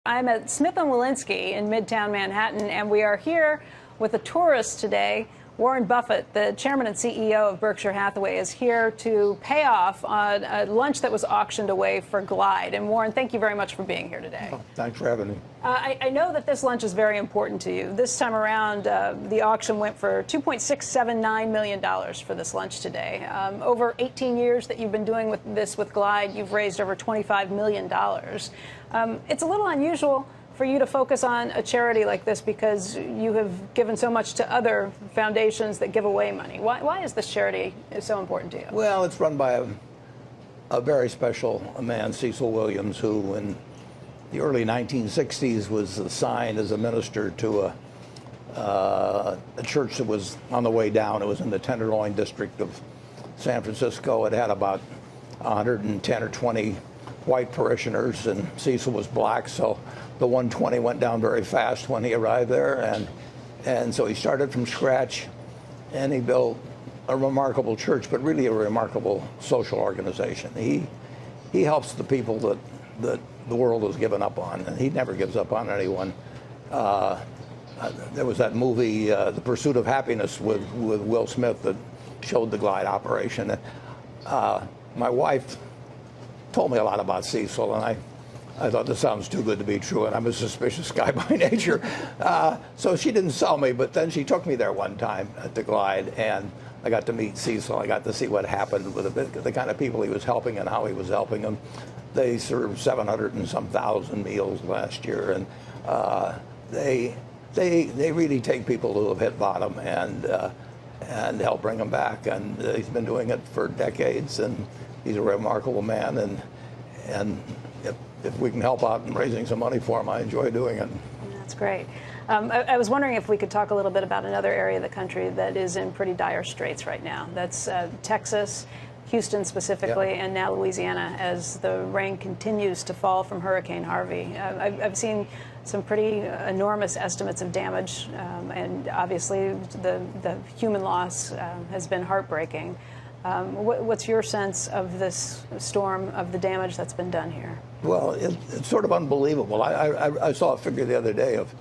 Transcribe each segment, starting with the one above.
I'm at Smith & Wollensky in Midtown Manhattan, and we are here with a tourist today. Warren Buffett, the chairman and CEO of Berkshire Hathaway, is here to pay off on a lunch that was auctioned away for Glide. And Warren, thank you very much for being here today. Oh, thanks for having me. I know that this lunch is very important to you. This time around, the auction went for $2.679 million for this lunch today. Over 18 years that you've been doing this with Glide, you've raised over $25 million. It's a little unusual for you to focus on a charity like this because you have given so much to other foundations that give away money. Why is this charity so important to you? Well, it's run by a very special man, Cecil Williams, who in the early 1960s was assigned as a minister to a church that was on the way down. It was in the Tenderloin district of San Francisco. It had about 110 or 20 white parishioners, and Cecil was black, so the 120 went down very fast when he arrived there, and so he started from scratch, and he built a remarkable church, but really a remarkable social organization. He helps the people that the world has given up on, and he never gives up on anyone. There was that movie, The Pursuit of Happiness, with Will Smith that showed the Glide operation. My wife told me a lot about Cecil, and I thought this sounds too good to be true, and I'm a suspicious guy by nature. So she didn't sell me, but then she took me there one time at the Glide, and I got to meet Cecil. I got to see what happened with the kind of people he was helping and how he was helping them. They served 700 and some thousand meals last year, and they really take people who have hit bottom and help bring them back. And he's been doing it for decades, and he's a remarkable man, and if we can help out in raising some money for him, I enjoy doing it. That's great. I was wondering if we could talk a little bit about another area of the country that is in pretty dire straits right now. That's Texas, Houston specifically, and now Louisiana, as the rain continues to fall from Hurricane Harvey. I've seen some pretty enormous estimates of damage, and obviously the human loss has been heartbreaking. What's your sense of this storm, of the damage that's been done here? Well, it's sort of unbelievable. I saw a figure the other day of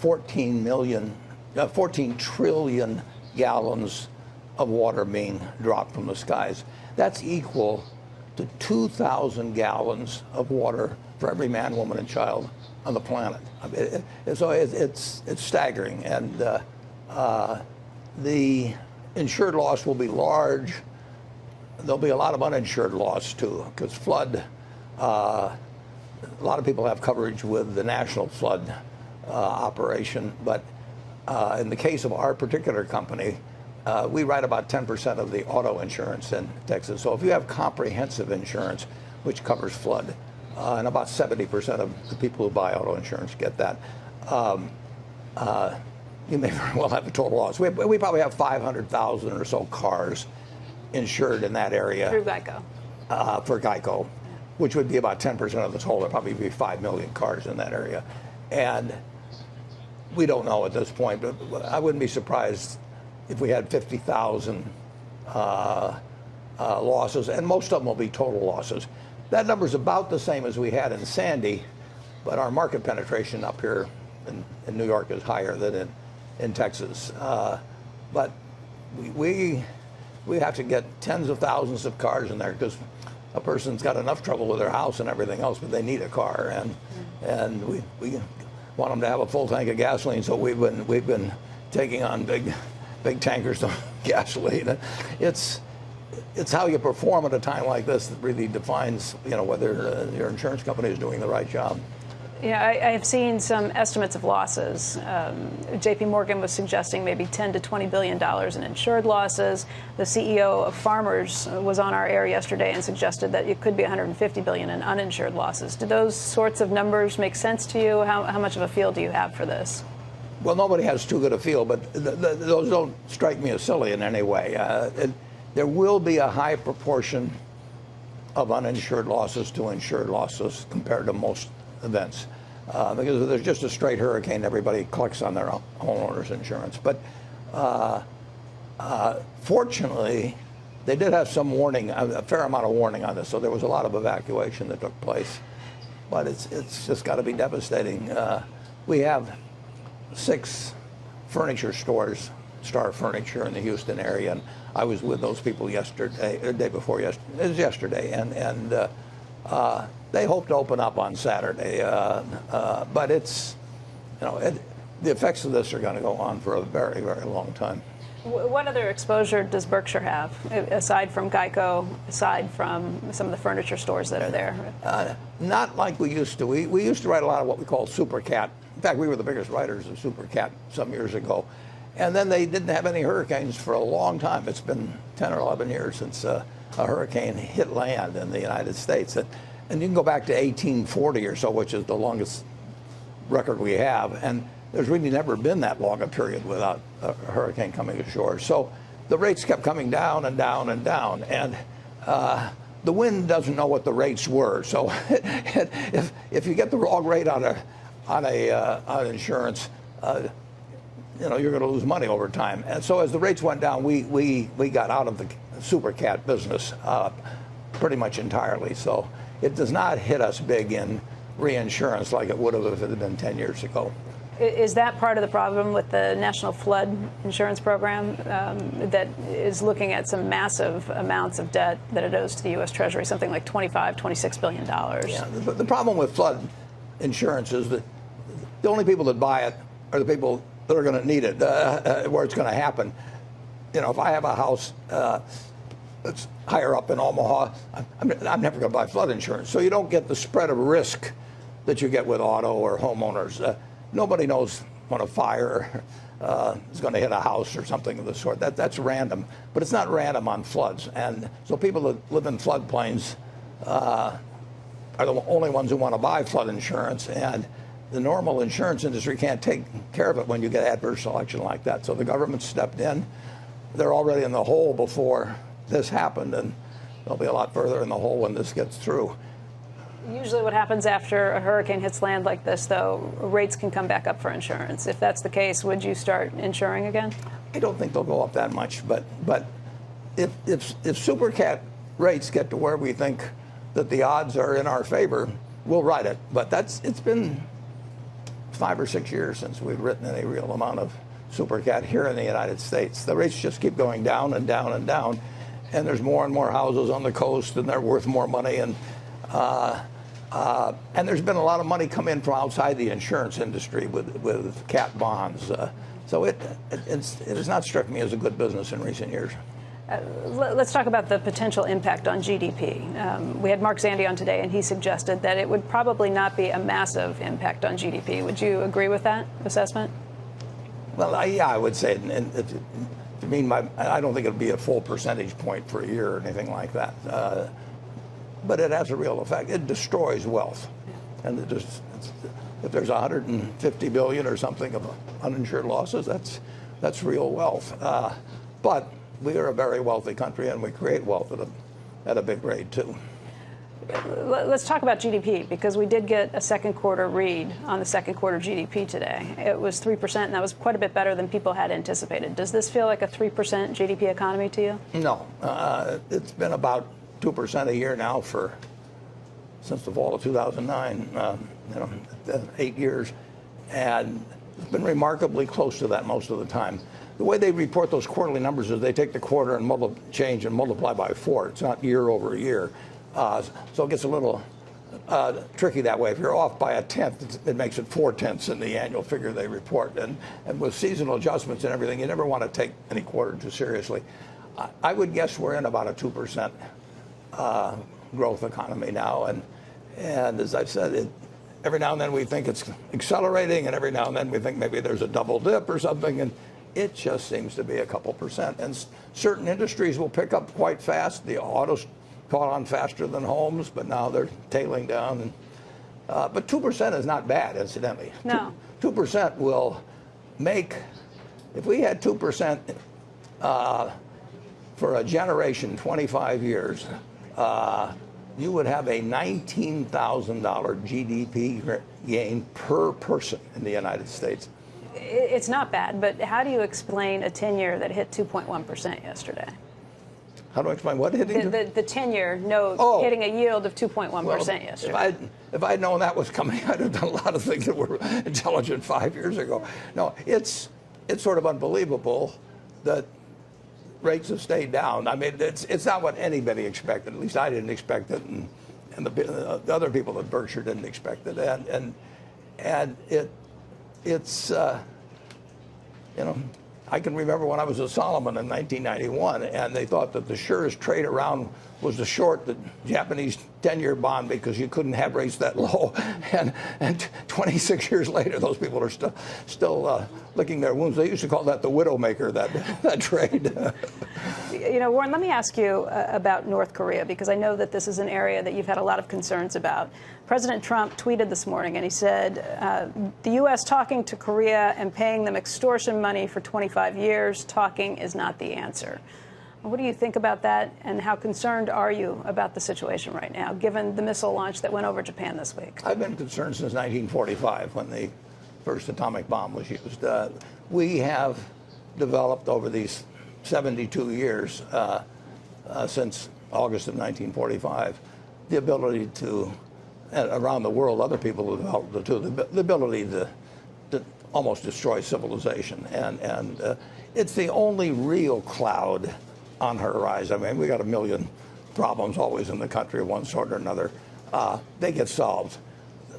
14 trillion gallons of water being dropped from the skies. That's equal to 2,000 gallons of water for every man, woman, and child on the planet. So it's staggering, and the insured loss will be large. There'll be a lot of uninsured loss too, because flood. A lot of people have coverage with the national flood operation, but in the case of our particular company, we write about 10% of the auto insurance in Texas. So if you have comprehensive insurance, which covers flood, and about 70% of the people who buy auto insurance get that, you may very well have a total loss. We probably have 500,000 or so cars insured in that area. Through Geico. For Geico, which would be about 10% of the total. There'd probably be 5 million cars in that area. And we don't know at this point, but I wouldn't be surprised if we had 50,000 losses, and most of them will be total losses. That number's about the same as we had in Sandy, but our market penetration up here in New York is higher than in Texas. But we have to get tens of thousands of cars in there because a person's got enough trouble with their house and everything else, but they need a car, and we want them to have a full tank of gasoline. So we've been taking on big tankers of gasoline. It's how you perform at a time like this that really defines whether your insurance company is doing the right job. Yeah, I have seen some estimates of losses. J.P. Morgan was suggesting maybe $10 to $20 billion in insured losses. The CEO of Farmers was on our air yesterday and suggested that it could be $150 billion in uninsured losses. Do those sorts of numbers make sense to you? How much of a feel do you have for this? Well, nobody has too good a feel, but those don't strike me as silly in any way. There will be a high proportion of uninsured losses to insured losses compared to most events, because if there's just a straight hurricane, everybody collects on their homeowner's insurance. But fortunately, they did have some warning, a fair amount of warning on this, so there was a lot of evacuation that took place. but it's just got to be devastating. We have 6 furniture stores, Star Furniture, in the Houston area, and I was with those people yesterday, the day before yesterday. It was yesterday, and they hope to open up on Saturday, but it's, the effects of this are going to go on for a very, very long time. What other exposure does Berkshire have, aside from Geico, aside from some of the furniture stores that are there? Not like we used to. We used to write a lot of what we call super cat. In fact, we were the biggest writers of super cat some years ago. And then they didn't have any hurricanes for a long time. It's been 10 or 11 years since a hurricane hit land in the United States. And you can go back to 1840 or so, which is the longest record we have. And there's really never been that long a period without a hurricane coming ashore. So the rates kept coming down and down and down. And the wind doesn't know what the rates were. So if you get the wrong rate on insurance, you're going to lose money over time. And so as the rates went down, we got out of the super cat business pretty much entirely. So it does not hit us big in reinsurance like it would have if it had been 10 years ago. Is that part of the problem with the National Flood Insurance Program that is looking at some massive amounts of debt that it owes to the U.S. Treasury, something like $26 billion? Yeah, the problem with flood insurance is that the only people that buy it are the people that are going to need it, where it's going to happen. If I have a house that's higher up in Omaha, I'm never going to buy flood insurance. So you don't get the spread of risk that you get with auto or homeowners. Nobody knows when a fire is going to hit a house or something of the sort. That's random, but it's not random on floods. And so people that live in floodplains are the only ones who want to buy flood insurance. And the normal insurance industry can't take care of it when you get adverse selection like that. So the government stepped in. They're already in the hole before this happened, and they'll be a lot further in the hole when this gets through. Usually what happens after a hurricane hits land like this, though, rates can come back up for insurance. If that's the case, would you start insuring again? I don't think they'll go up that much, but if super cat rates get to where we think that the odds are in our favor, we'll write it. But it's been 5 or 6 years since we've written any real amount of super cat here in the United States. The rates just keep going down and down and down, and there's more and more houses on the coast, and they're worth more money. And there's been a lot of money come in from outside the insurance industry with cat bonds. So it has not struck me as a good business in recent years. Let's talk about the potential impact on GDP. We had Mark Zandi on today, and he suggested that it would probably not be a massive impact on GDP. Would you agree with that assessment? Well, yeah, I would say. And I don't think it'll be a full percentage point per year or anything like that. But it has a real effect. It destroys wealth. And if there's 150 billion or something of uninsured losses, that's real wealth. But we are a very wealthy country, and we create wealth at a big rate, too. Let's talk about GDP, because we did get a second quarter read on the second quarter GDP today. It was 3%, and that was quite a bit better than people had anticipated. Does this feel like a 3% GDP economy to you? No. It's been about 2% a year now since the fall of 2009, 8 years, and it's been remarkably close to that most of the time. The way they report those quarterly numbers is they take the quarter and change and multiply by 4. It's not year over year, so it gets a little tricky that way. If you're off by 1/10, it makes it 4/10 in the annual figure they report. And with seasonal adjustments and everything, you never want to take any quarter too seriously. I would guess we're in about a 2% growth economy now, and as I've said, every now and then we think it's accelerating, and every now and then we think maybe there's a double dip or something, and it just seems to be a couple percent. And certain industries will pick up quite fast. The autos caught on faster than homes, but now they're tailing down. And, but 2% is not bad, incidentally. No. 2% will make, if we had 2% for a generation, 25 years, you would have a $19,000 GDP gain per person in the United States. It's not bad, but how do you explain a 10-year that hit 2.1% yesterday? How do I explain what hitting? The 10-year note hitting a yield of 2.1% yesterday. If I'd known that was coming, I'd have done a lot of things that were intelligent 5 years ago. No, it's sort of unbelievable that rates have stayed down. I mean, it's not what anybody expected. At least I didn't expect it, and the other people at Berkshire didn't expect it. And it's you know, I can remember when I was at Solomon in 1991, and they thought that the surest trade around was to short the Japanese 10-year bond because you couldn't have rates that low. And 26 years later, those people are still licking their wounds. They used to call that the widowmaker, that trade. You know, Warren, let me ask you about North Korea, because I know that this is an area that you've had a lot of concerns about. President Trump tweeted this morning, and he said, the U.S. talking to Korea and paying them extortion money for 25 years, talking is not the answer. What do you think about that, and how concerned are you about the situation right now, given the missile launch that went over Japan this week? I've been concerned since 1945, when the first atomic bomb was used. We have developed over these 72 years, since August of 1945, the ability to, and around the world, other people have developed it too, the ability to almost destroy civilization. And it's the only real cloud on the horizon. I mean, we got a million problems always in the country of one sort or another. They get solved.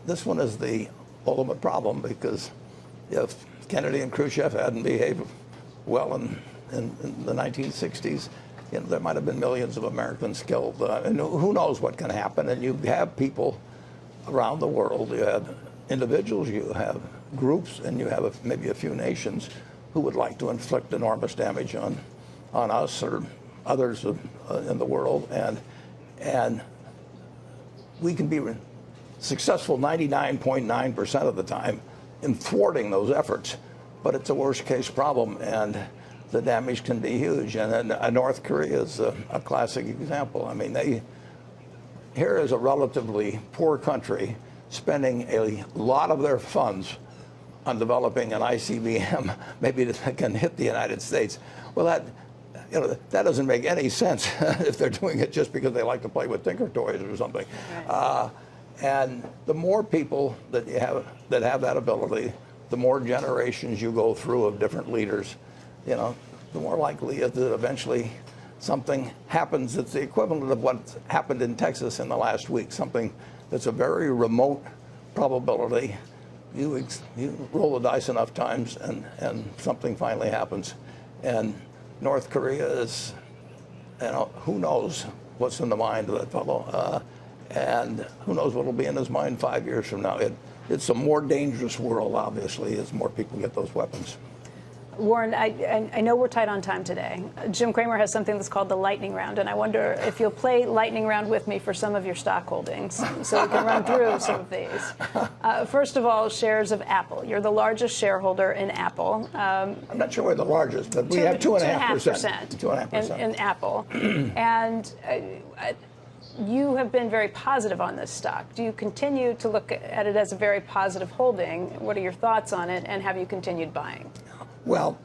This one is the ultimate problem, because if Kennedy and Khrushchev hadn't behaved well in the 1960s, you know, there might have been millions of Americans killed. And who knows what can happen. And you have people around the world. You have individuals, you have groups, and you have maybe a few nations who would like to inflict enormous damage on us or others in the world, and we can be successful 99.9% of the time in thwarting those efforts, but it's a worst case problem, and the damage can be huge. And North Korea is a classic example. I mean, here is a relatively poor country spending a lot of their funds on developing an ICBM, maybe that can hit the United States. Well, that doesn't make any sense if they're doing it just because they like to play with Tinker Toys or something. Right. And the more people that you have that have that ability, the more generations you go through of different leaders, you know, the more likely is that eventually something happens that's the equivalent of what happened in Texas in the last week, something that's a very remote probability. You roll the dice enough times, and something finally happens. And North Korea is, you know, who knows what's in the mind of that fellow, and who knows what will be in his mind 5 years from now. It's a more dangerous world, obviously, as more people get those weapons. Warren, I know we're tight on time today. Jim Cramer has something that's called the lightning round, and I wonder if you'll play lightning round with me for some of your stock holdings, so we can run through some of these. First of all, shares of Apple. You're the largest shareholder in Apple. I'm not sure we're the largest, but we have 2.5%. 2.5% in Apple. And you have been very positive on this stock. Do you continue to look at it as a very positive holding? What are your thoughts on it, and have you continued buying? Well,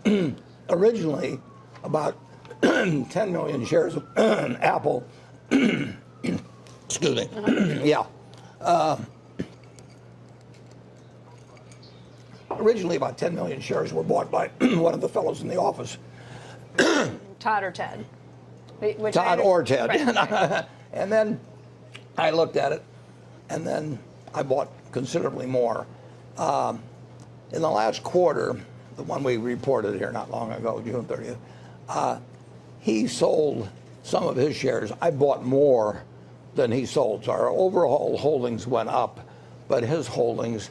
originally, about 10 million shares of Apple, excuse me, yeah. Originally, about 10 million shares were bought by one of the fellows in the office. Todd or Ted? Todd or Ted. Right. And then I looked at it, and then I bought considerably more. In the last quarter, the one we reported here not long ago, June 30th, he sold some of his shares. I bought more than he sold. So our overall holdings went up, but his holdings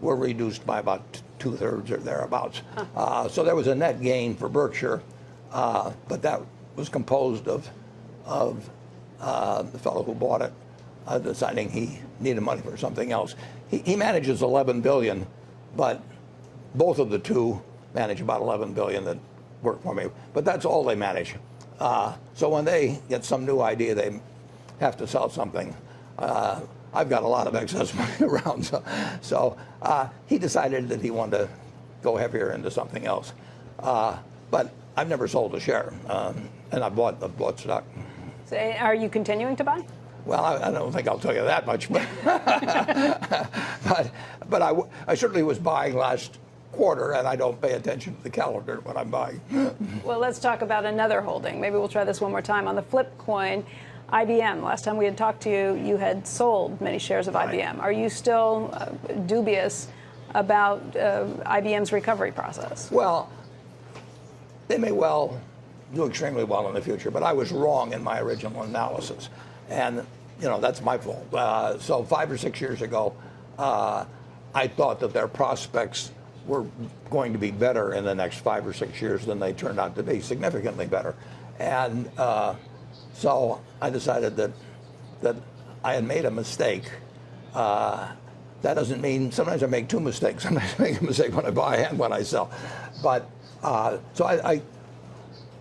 were reduced by about 2/3 or thereabouts. So there was a net gain for Berkshire, but that was composed of the fellow who bought it deciding he needed money for something else. He manages 11 billion, but both of the two manage about 11 billion that work for me. But that's all they manage. So when they get some new idea, they have to sell something. I've got a lot of excess money around, so he decided that he wanted to go heavier into something else. But I've never sold a share, and I've bought stock. So are you continuing to buy? Well, I don't think I'll tell you that much, but but I certainly was buying last quarter, and I don't pay attention to the calendar when I'm buying. Well, let's talk about another holding. Maybe we'll try this one more time. On the flip coin, IBM. Last time we had talked to you, you had sold many shares of IBM. Are you still dubious about IBM's recovery process? Well, they may well do extremely well in the future, but I was wrong in my original analysis. And, that's my fault. So 5 or 6 years ago, I thought that their prospects were going to be better in the next 5 or 6 years than they turned out to be, significantly better. And so I decided that I had made a mistake. That doesn't mean, sometimes I make two mistakes. Sometimes I make a mistake when I buy and when I sell. But so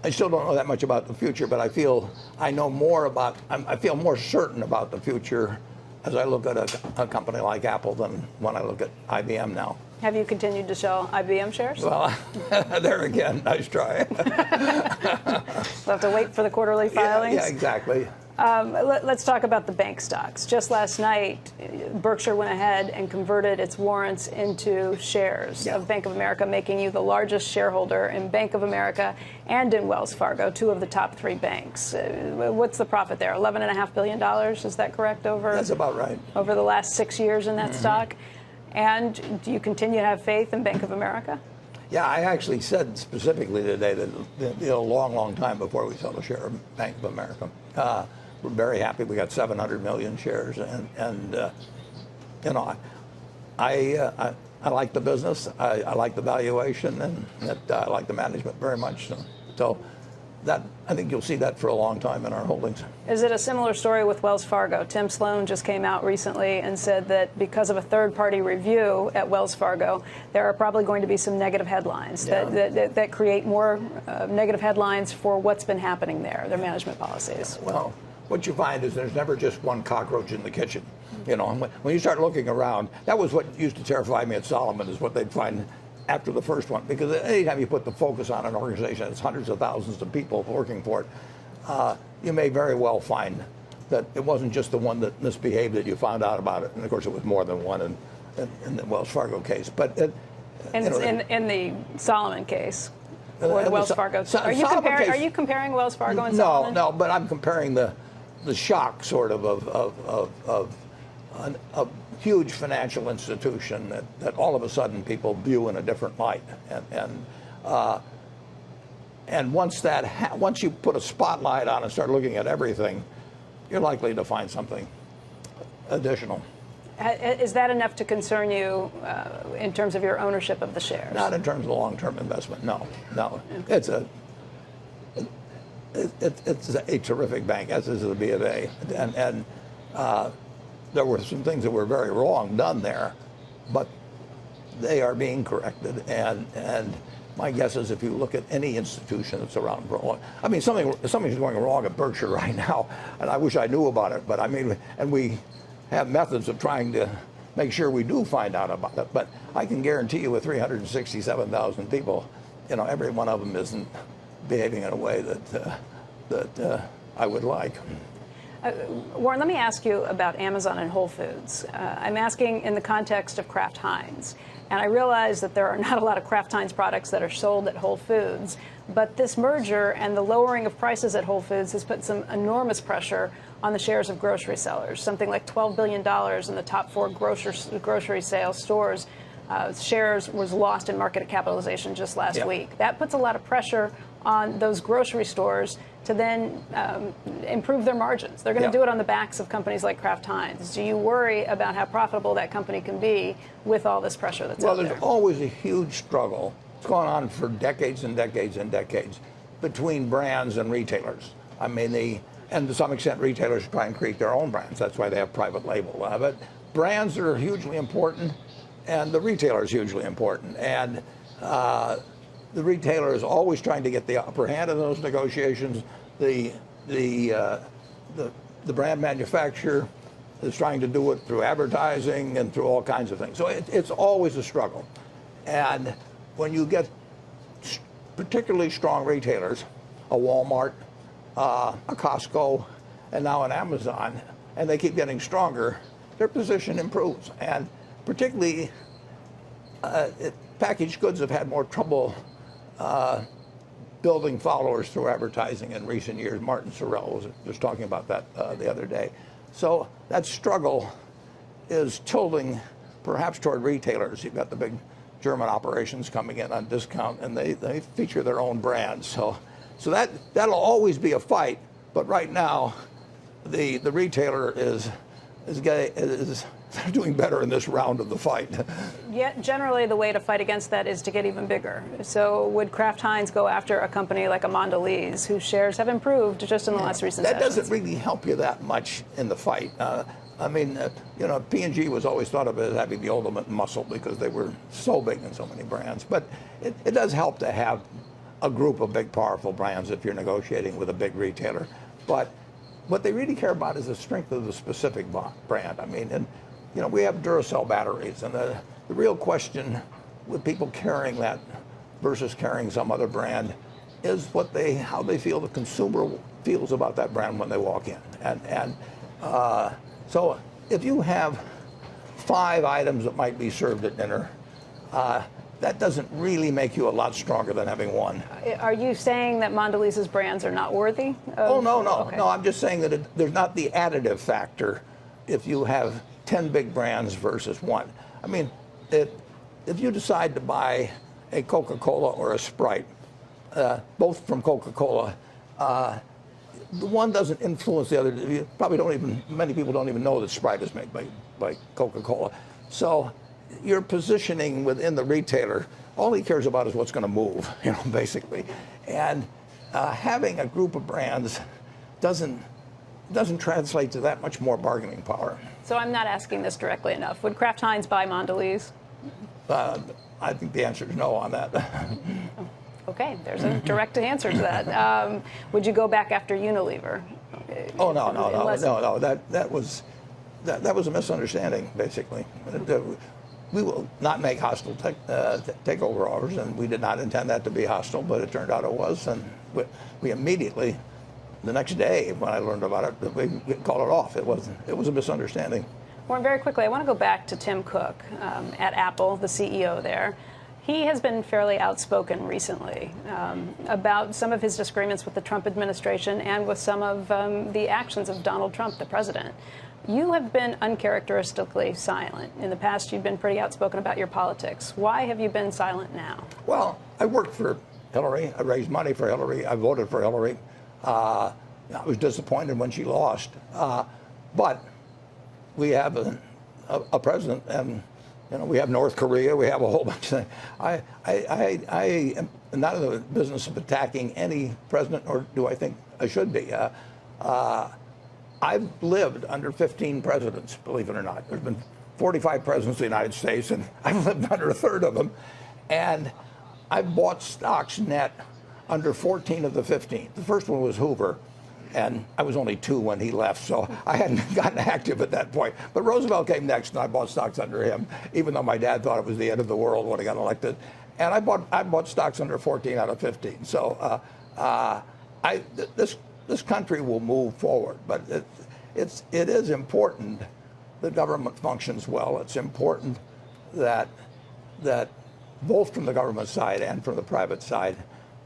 I still don't know that much about the future, but I feel more certain about the future as I look at a company like Apple than when I look at IBM now. Have you continued to sell IBM shares? Well, there again, nice try. We'll have to wait for the quarterly filings. Yeah, exactly. Let's talk about the bank stocks. Just last night, Berkshire went ahead and converted its warrants into shares of Bank of America, making you the largest shareholder in Bank of America and in Wells Fargo, two of the top 3 banks. What's the profit there? $11.5 billion, is that correct? That's about right. Over the last 6 years in that stock? And do you continue to have faith in Bank of America? Yeah, I actually said specifically today that a long time before we sold a share of Bank of America. We're very happy. We got 700 million shares, and I like the business. I like the valuation, and I like the management very much. So that, I think you'll see that for a long time in our holdings. Is it a similar story with Wells Fargo? Tim Sloan just came out recently and said that because of a third-party review at Wells Fargo, there are probably going to be some negative headlines that create more negative headlines for what's been happening there, their management policies. Well, what you find is there's never just one cockroach in the kitchen. When you start looking around, that was what used to terrify me at Solomon, is what they'd find after the first one. Because anytime you put the focus on an organization that's hundreds of thousands of people working for it, you may very well find that it wasn't just the one that misbehaved that you found out about it. And of course, it was more than one in the Wells Fargo case. But in the Solomon case, or the Wells Fargo, are you comparing Wells Fargo and Solomon? No, but I'm comparing the shock sort of a huge financial institution that all of a sudden people view in a different light, and once you put a spotlight on and start looking at everything, you're likely to find something additional. Is that enough to concern you in terms of your ownership of the shares? Not in terms of long-term investment. No. It's a terrific bank, as is the B of A, and there were some things that were very wrong done there, but they are being corrected. And my guess is, if you look at any institution that's around for a long, I mean, something's going wrong at Berkshire right now, and I wish I knew about it. But I mean, and we have methods of trying to make sure we do find out about it. But I can guarantee you, with 367,000 people, every one of them isn't behaving in a way that I would like. Warren, let me ask you about Amazon and Whole Foods. I'm asking in the context of Kraft Heinz. And I realize that there are not a lot of Kraft Heinz products that are sold at Whole Foods, but this merger and the lowering of prices at Whole Foods has put some enormous pressure on the shares of grocery sellers. Something like $12 billion in the top 4 grocery sales stores. Shares was lost in market capitalization just last week. That puts a lot of pressure on those grocery stores to then improve their margins. They're going to do it on the backs of companies like Kraft Heinz. Do you worry about how profitable that company can be with all this pressure that's out there? Well, there's always a huge struggle. It's gone on for decades and decades and decades between brands and retailers. I mean, and to some extent, retailers try and create their own brands. That's why they have private label. But brands are hugely important, and the retailer is hugely important. And the retailer is always trying to get the upper hand in those negotiations. The brand manufacturer is trying to do it through advertising and through all kinds of things. So it's always a struggle. And when you get particularly strong retailers, a Walmart, a Costco, and now an Amazon, and they keep getting stronger, their position improves. And particularly, packaged goods have had more trouble building followers through advertising in recent years. Martin Sorrell was just talking about that the other day. So that struggle is tilting perhaps toward retailers. You've got the big German operations coming in on discount, and they feature their own brands. So that'll always be a fight. But right now, the retailer is doing better in this round of the fight. Yeah, generally the way to fight against that is to get even bigger. So would Kraft Heinz go after a company like a Mondelez, whose shares have improved just in the last recent That sessions? doesn't really help you that much in the fight. I mean, P&G was always thought of as having the ultimate muscle because they were so big in so many brands. But it does help to have a group of big, powerful brands if you're negotiating with a big retailer. But what they really care about is the strength of the specific brand. I mean, and we have Duracell batteries, and the real question with people carrying that versus carrying some other brand is how they feel the consumer feels about that brand when they walk in. And so if you have 5 items that might be served at dinner, that doesn't really make you a lot stronger than having one. Are you saying that Mondelez's brands are not worthy? Oh, no. Okay. No, I'm just saying that there's not the additive factor if you have 10 big brands versus one. I mean, if you decide to buy a Coca-Cola or a Sprite, both from Coca-Cola, the one doesn't influence the other. You probably many people don't even know that Sprite is made by Coca-Cola. So your positioning within the retailer, all he cares about is what's going to move, basically. And having a group of brands doesn't translate to that much more bargaining power. So I'm not asking this directly enough. Would Kraft Heinz buy Mondelez? I think the answer is no on that. Okay, there's a direct answer to that. Would you go back after Unilever? Oh, no. That was a misunderstanding, basically. We will not make hostile takeover offers, and we did not intend that to be hostile, but it turned out it was, and we immediately, the next day when I learned about it, we called it off. It was a misunderstanding. Warren, very quickly, I want to go back to Tim Cook at Apple, the CEO there. He has been fairly outspoken recently about some of his disagreements with the Trump administration and with some of the actions of Donald Trump, the president. You have been uncharacteristically silent. In the past, you've been pretty outspoken about your politics. Why have you been silent now? Well, I worked for Hillary. I raised money for Hillary. I voted for Hillary. I was disappointed when she lost. But we have a president, and we have North Korea. We have a whole bunch of things. I am not in the business of attacking any president, or do I think I should be. I've lived under 15 presidents, believe it or not. There's been 45 presidents of the United States, and I've lived under a third of them. And I've bought stocks net under 14 of the 15. The first one was Hoover, and I was only 2 when he left, so I hadn't gotten active at that point. But Roosevelt came next, and I bought stocks under him, even though my dad thought it was the end of the world when I got elected. And I bought stocks under 14 out of 15. So this country will move forward, but it is important that government functions well. It's important that both from the government side and from the private side,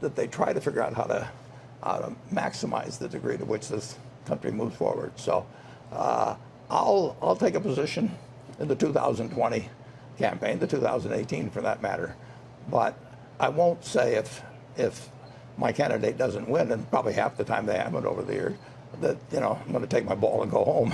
that they try to figure out how to maximize the degree to which this country moves forward. So I'll take a position in the 2020 campaign, the 2018 for that matter, but I won't say if my candidate doesn't win, and probably half the time they haven't over the years, that I'm going to take my ball and go home.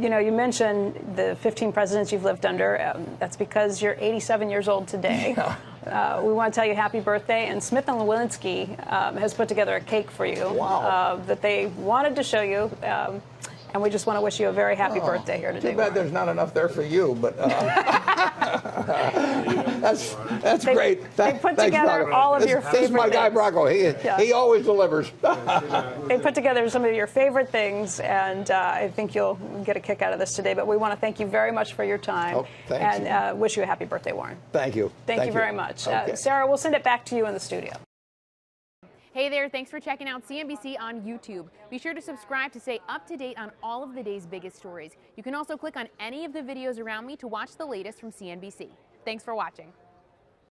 You mentioned the 15 presidents you've lived under. That's because you're 87 years old today. Yeah. We want to tell you happy birthday. And Smith & Lewinsky has put together a cake for you. Wow. That they wanted to show you. And we just want to wish you a very happy birthday here today. Too bad there's not enough there for you, but That's great. They put Thanks, together Bronco. all of your This is favorite my guy, things. Bronco. He always delivers. They put together some of your favorite things, and I think you'll get a kick out of this today. But we want to thank you very much for your time, and wish you a happy birthday, Warren. Thank you. Thank you very much. Okay. Sarah, we'll send it back to you in the studio. Hey there, thanks for checking out CNBC on YouTube. Be sure to subscribe to stay up to date on all of the day's biggest stories. You can also click on any of the videos around me to watch the latest from CNBC. Thanks for watching.